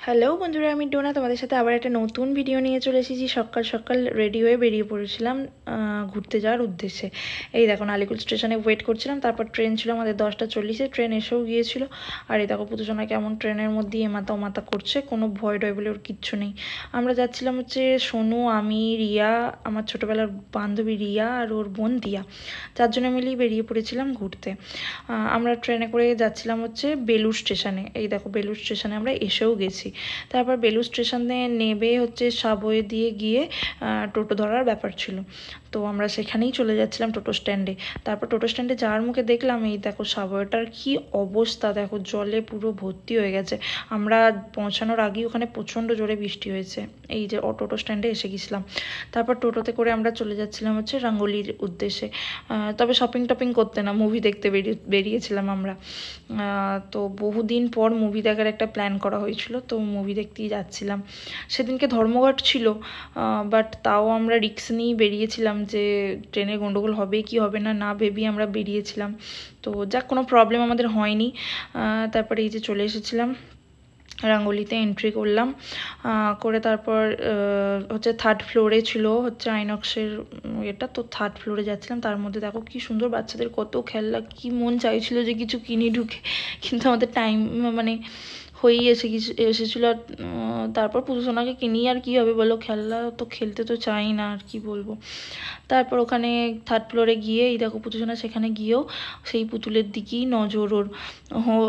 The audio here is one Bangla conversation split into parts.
হ্যালো বন্ধুরা, আমি ডোনা তোমাদের সাথে আবার একটা নতুন ভিডিও নিয়ে চলে এসেছি। সকাল সকাল রেডি হয়ে বেরিয়ে পড়েছিলাম ঘুরতে যাওয়ার উদ্দেশ্যে। এই দেখো আলিপুর স্টেশনে ওয়েট করছিলাম, তারপর ট্রেন ছিল আমাদের 10টা 40-এ, ট্রেন এসেও গিয়েছিল। আর এই দেখো পুতুসোনা কেমন ট্রেনের মধ্যে এমাতা ওমাতা করছে, কোনো ভয় ডয় বলে ওর কিচ্ছু নেই। আমরা যাচ্ছিলাম হচ্ছে সোনু, আমি, রিয়া, আমার ছোটোবেলার বান্ধবী রিয়া আর ওর বোন দিয়া, চারজনে মিলেই বেরিয়ে পড়েছিলাম ঘুরতে। আমরা ট্রেনে করে যাচ্ছিলাম হচ্ছে বেলুড় স্টেশনে। এই দেখো বেলুড় স্টেশনে আমরা এসেও গেছি। তারপর বেলুড় স্টেশনে নেবে হচ্ছে সাবওয়ে দিয়ে গিয়ে টোটো ধরার ব্যাপার ছিল, তো আমরা সেখানেই চলে যাচ্ছিলাম টোটো স্ট্যান্ডে। তারপর টোটো স্ট্যান্ডে যাওয়ার মুখে দেখলাম এই দেখো সাবওয়েটার কি অবস্থা, দেখো জলে পুরো ভর্তি হয়ে গেছে। আমরা পৌঁছানোর আগেই ওখানে প্রচণ্ড জোরে বৃষ্টি হয়েছে। এই যে টোটো স্ট্যান্ডে এসে গেছিলাম। তারপর টোটোতে করে আমরা চলে যাচ্ছিলাম হচ্ছে রাঙ্গুলির উদ্দেশ্যে। তবে শপিং টপিং করতে না, মুভি দেখতে বেরিয়েছিলাম আমরা। তো বহুদিন পর মুভি দেখার একটা প্ল্যান করা হয়েছিল, তো মুভি দেখতেই যাচ্ছিলাম। সেদিনকে ধর্মঘট ছিল, বাট তাও আমরা রিস্ক নিয়েই বেরিয়েছিলাম যে ট্রেনে গন্ডগোল হবে কি হবে না না ভেবেই আমরা বেরিয়েছিলাম। তো যাক, কোনো প্রবলেম আমাদের হয়নি। তারপরে এই যে চলে এসেছিলাম রাঙ্গুলিতে, এন্ট্রি করলাম। করে তারপর হচ্ছে 3rd ফ্লোরে ছিল হচ্ছে আইনক্সের এটা, তো 3rd ফ্লোরে যাচ্ছিলাম। তার মধ্যে দেখো কি সুন্দর বাচ্চাদের কত খেলনা, কি মন চাইছিল যে কিছু কিনি ঢুকে, কিন্তু আমাদের টাইম মানে হয়েই এসেছিল। তারপর পুতুসোনাকে কিনি আর কি হবে বলো, খেলনা তো খেলতে তো চাই না, আর কি বলবো। তারপর ওখানে 3rd ফ্লোরে গিয়ে এই দেখো পুতুসোনা সেখানে গিয়েও সেই পুতুলের দিকেই নজর ওর।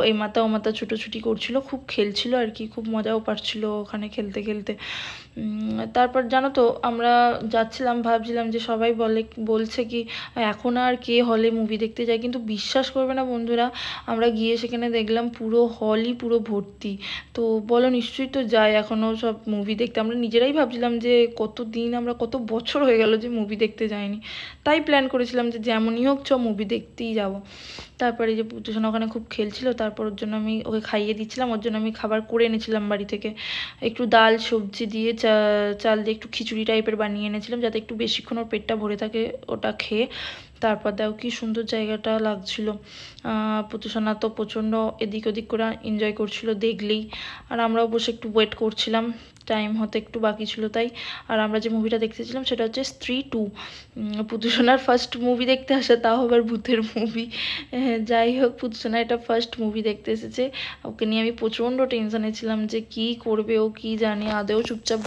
এই মাথা ও মাথা ছুটোছুটি করছিল, খুব খেলছিল আর কি, খুব মজাও পাচ্ছিল ওখানে খেলতে খেলতে। তারপর জানো তো আমরা যাচ্ছিলাম, ভাবছিলাম যে সবাই বলছে কি এখন আর কে হলে মুভি দেখতে যায়, কিন্তু বিশ্বাস করবে না বন্ধুরা, আমরা গিয়ে সেখানে দেখলাম পুরো হলই পুরো ভর্তি। তো বলো নিশ্চয়ই তো যায় এখনও সব মুভি দেখতে। আমরা নিজেরাই ভাবছিলাম যে কত বছর হয়ে গেল যে মুভি দেখতে যাইনি। তাই প্ল্যান করেছিলাম যে যেমনই হোক মুভি দেখতেই যাব। তারপরে যে পুতুসোনা ওখানে খুব খেলছিল, তারপর ওর জন্য আমি ওকে খাইয়ে দিচ্ছিলাম, ওর জন্য আমি খাবার করে এনেছিলাম বাড়ি থেকে। একটু ডাল সবজি দিয়ে চাল দিয়ে একটু খিচুড়ি টাইপের বানিয়ে এনেছিলাম, যাতে একটু বেশিক্ষণ ওর পেটটা ভরে থাকে ওটা খেয়ে। তারপর দেখো কি সুন্দর জায়গাটা লাগছিল। পুতুসোনা তো প্রচণ্ড এদিক ওদিক করে এনজয় করছিল দেখলেই। আর আমরাও বসে একটু ওয়েট করছিলাম, টাইম হতে একটু বাকি ছিল তাই। আর আমরা যে মুভিটা দেখতেছিলাম সেটা হচ্ছে স্ত্রী 2। পুতুসোনার ফার্স্ট মুভি দেখতে আসে, তাও আবার ভূতের মুভি। যাই হোক, পুতুসোনা এটা ফার্স্ট মুভি দেখতে এসেছে। ওকে নিয়ে আমি প্রচণ্ড টেনশনে ছিলাম যে কি করবে ও, কি জানি আদেও চুপচাপ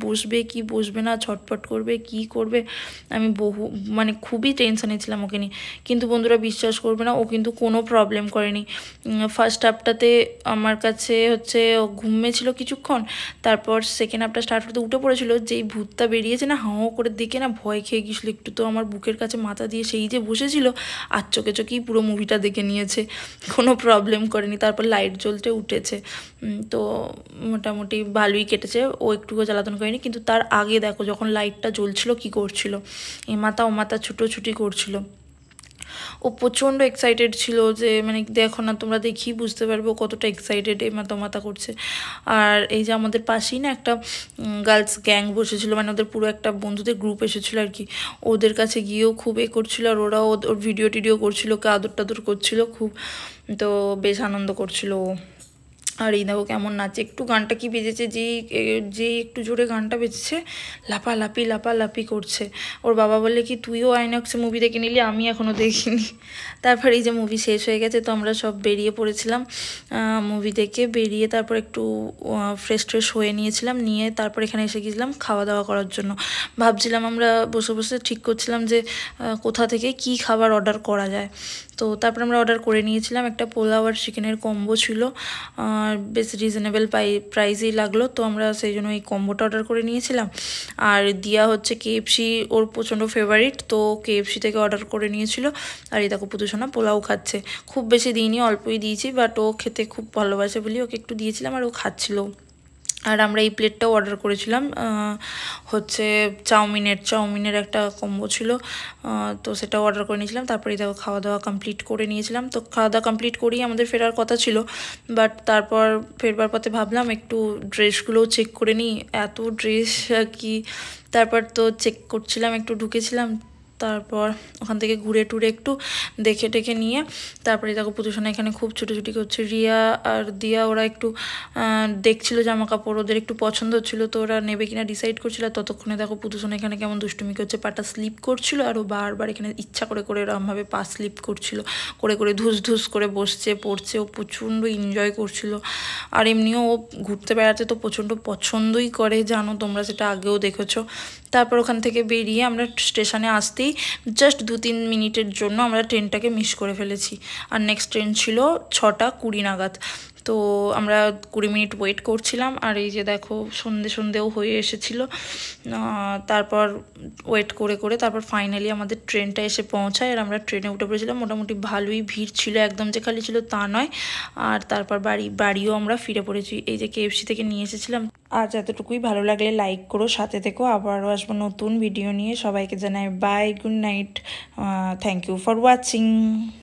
বসবে কি বসবে না, ছটফট করবে কি করবে। আমি মানে খুবই টেনশনে ছিলাম ওকে নিয়ে। কিন্তু বন্ধুরা বিশ্বাস করবে না, ও কিন্তু কোনো প্রবলেম করেনি। ফার্স্ট হাফটাতে আমার কাছে হচ্ছে ও ঘুমিয়েছিল কিছুক্ষণ, তারপর সেকেন্ড হাফটা স্টার্ট করতে উঠে পড়েছিল। যেই ভূতটা বেরিয়েছে না হাঁ করে দেখে না ভয় খেয়ে গেছিলো একটু, তো আমার বুকের কাছে মাথা দিয়ে সেই যে বসেছিল আর চোখে চোখেই পুরো মুভিটা দেখে নিয়েছে, কোনো প্রবলেম করেনি। তারপর লাইট জ্বলতে উঠেছে, তো মোটামুটি ভালোই কেটেছে, ও একটুকু জ্বালাতন করেনি। কিন্তু তার আগে দেখো যখন লাইটটা জ্বলছিল কি করছিল, এমাথা ওমাথা ছুটোছুটি করছিল। ও প্রচণ্ড এক্সাইটেড ছিল, যে মানে দেখো না তোমরা দেখি বুঝতে পারবে ও কতটা এক্সাইটেড মাথা করছে। আর এই যে আমাদের পাশেই না একটা গার্লস গ্যাং বসেছিল, মানে ওদের পুরো একটা বন্ধুদের গ্রুপ এসেছিলো আর কি। ওদের কাছে গিয়েও খুব করছিল, আর ওরাও ওর ভিডিও টিডিও করছিল, আদর টাদর করছিল খুব, তো বেশ আনন্দ করছিল ও। আর এই দেখো কেমন নাচে, একটু গানটা কি বেজেছে, যে একটু জোরে গানটা বেজেছে লাপালাপি করছে। ওর বাবা বললে কি তুইও আইনক্সে মুভি দেখে নিলি, আমি এখনও দেখিনি। তারপর এই যে মুভি শেষ হয়ে গেছে, তো আমরা সব বেরিয়ে পড়েছিলাম মুভি দেখে। বেরিয়ে তারপর একটু ফ্রেশ হয়ে নিয়েছিলাম, নিয়ে তারপর এখানে এসে গেছিলাম খাওয়া দাওয়া করার জন্য। ভাবছিলাম আমরা বসে বসে ঠিক করছিলাম যে কোথা থেকে কি খাবার অর্ডার করা যায়। তো তারপর আমরা অর্ডার করে নিয়েছিলাম, একটা পোলাও আর চিকেনের কম্বো ছিল, বেশ রিজনেবল প্রাইসেই লাগলো, তো আমরা সেই জন্য এই কম্বোটা অর্ডার করে নিয়েছিলাম। আর দিয়া হচ্ছে KFC ওর প্রচণ্ড ফেভারিট, তো KFC থেকে অর্ডার করে নিয়েছিল। আর এই দেখো পুতুসোনা পোলাও খাচ্ছে, খুব বেশি দিইনি, অল্পই দিয়েছি, বাট ও খেতে খুব ভালোবাসে বলি ওকে একটু দিয়েছিলাম আর ও খাচ্ছিল। আর আমরা এই প্লেটটাও অর্ডার করেছিলাম, হচ্ছে চাউমিনের একটা কম্বো ছিল, তো সেটাও অর্ডার করে নিয়েছিলাম। তারপরে দেখো খাওয়া দাওয়া কমপ্লিট করে নিয়েছিলাম। তো খাওয়া দাওয়া কমপ্লিট করেই আমাদের ফেরার কথা ছিল, বাট তারপর ফেরবার পথে ভাবলাম একটু ড্রেসগুলোও চেক করে নিই, এত ড্রেস কি। তারপর তো চেক করছিলাম, একটু ঢুকেছিলাম, তারপর ওখান থেকে ঘুরে টুরে একটু দেখে টেখে নিয়ে তারপরে দেখো পুতুসোনা এখানে খুব ছুটোছুটি করছে। রিয়া আর দিয়া ওরা একটু দেখছিল জামা কাপড়, ওদের একটু পছন্দ হচ্ছিল, তো ওরা নেবে কিনা ডিসাইড করছিল। ততক্ষণে দেখো পুতুসোনা এখানে কেমন দুষ্টুমি করছে, পাটা স্লিপ করছিল আর ও বারবার এখানে ইচ্ছা করে করে এরকমভাবে পা স্লিপ করছিল, করে করে ধুস ধুস করে বসছে পড়ছে। ও প্রচণ্ড এনজয় করছিল। আর এমনিও ও ঘুরতে বেড়াতে তো প্রচণ্ড পছন্দই করে, জানো তোমরা, সেটা আগেও দেখেছো। তারপর ওখান থেকে বেরিয়ে আমরা স্টেশনে আসতেই জাস্ট 2-3 মিনিটের জন্য আমরা ট্রেনটাকে মিস করে ফেলেছি। আর নেক্সট ট্রেন ছিল 6:20 নাগাদ। তো আমরা 20 মিনিট ওয়েট করছিলাম। আর এই যে দেখো সন্ধেও হয়ে এসেছিল। তারপর ওয়েট করে করে তারপর ফাইনালি আমাদের ট্রেনটা এসে পৌঁছায় আর আমরা ট্রেনে উঠে পড়েছিলাম। মোটামুটি ভালোই ভিড় ছিল, একদম যে খালি ছিল তা নয়। আর তারপর বাড়িও আমরা ফিরে পড়েছি। এই যে KFC থেকে নিয়ে এসেছিলাম। আজ এতটুকুই, ভালো লাগলে লাইক করো, সাথে থেকো, আবারও আসবো নতুন ভিডিও নিয়ে। সবাইকে জানাই bye, good night, thank you for watching.